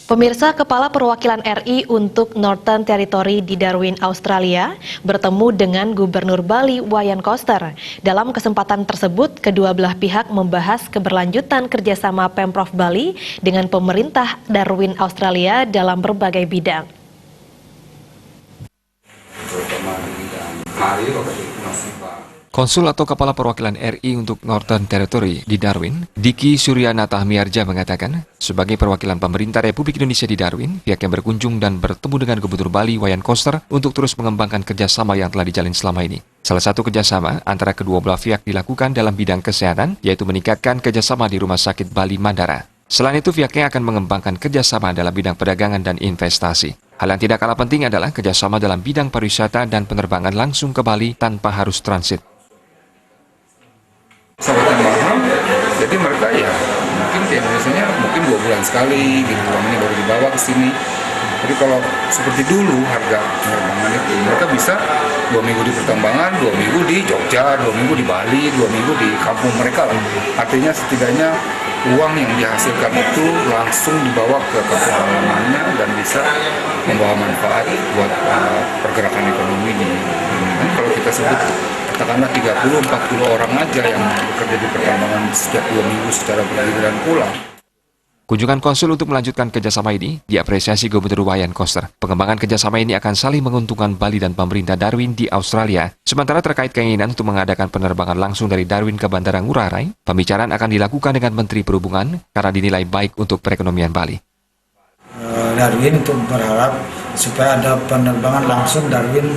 Pemirsa, Kepala Perwakilan RI untuk Northern Territory di Darwin, Australia, bertemu dengan Gubernur Bali, Wayan Koster. Dalam kesempatan tersebut, kedua belah pihak membahas keberlanjutan kerjasama Pemprov Bali dengan pemerintah Darwin, Australia dalam berbagai bidang. Konsul atau Kepala Perwakilan RI untuk Northern Territory di Darwin, Diki Suryanata Miarja mengatakan, sebagai perwakilan pemerintah Republik Indonesia di Darwin, pihaknya berkunjung dan bertemu dengan Gubernur Bali Wayan Koster untuk terus mengembangkan kerjasama yang telah dijalin selama ini. Salah satu kerjasama antara kedua belah pihak dilakukan dalam bidang kesehatan, yaitu meningkatkan kerjasama di Rumah Sakit Bali Mandara. Selain itu, pihaknya akan mengembangkan kerjasama dalam bidang perdagangan dan investasi. Hal yang tidak kalah penting adalah kerjasama dalam bidang pariwisata dan penerbangan langsung ke Bali tanpa harus transit. Sangat mahal, jadi mereka ya mungkin ke Indonesia mungkin 2 bulan sekali gitu, uangnya baru dibawa ke sini. Jadi kalau seperti dulu harga penerbangan itu mereka bisa 2 minggu di Pertambangan, 2 minggu di Jogja, 2 minggu di Bali, 2 minggu di kampung mereka lah. Artinya setidaknya uang yang dihasilkan itu langsung dibawa ke kampung halamannya dan bisa membawa manfaat buat pergerakan ekonomi di ini. Kalau kita sebut katakanlah 30-40 orang aja yang bekerja di pertambangan setiap 2 minggu secara pergi dan pulang. Kunjungan konsul untuk melanjutkan kerjasama ini diapresiasi Gubernur Wayan Koster. Pengembangan kerjasama ini akan saling menguntungkan Bali dan pemerintah Darwin di Australia. Sementara terkait keinginan untuk mengadakan penerbangan langsung dari Darwin ke Bandara Ngurah Rai, pembicaraan akan dilakukan dengan Menteri Perhubungan karena dinilai baik untuk perekonomian Bali. Darwin untuk berharap supaya ada penerbangan langsung Darwin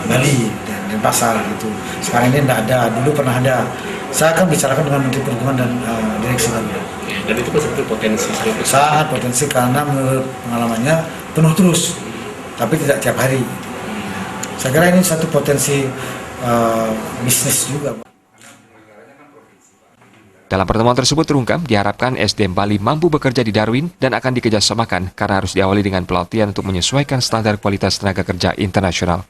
Bali dan pasar gitu. Sekarang ini tidak ada, dulu pernah ada. Saya akan bicarakan dengan Menteri Perhubungan dan direksi Darwin. Dan itu seperti potensi sangat potensi karena menurut pengalamannya penuh terus, tapi tidak tiap hari. Saya kira ini satu potensi bisnis juga. Dalam pertemuan tersebut terungkap, diharapkan SDM Bali mampu bekerja di Darwin dan akan dikerjasamakan karena harus diawali dengan pelatihan untuk menyesuaikan standar kualitas tenaga kerja internasional.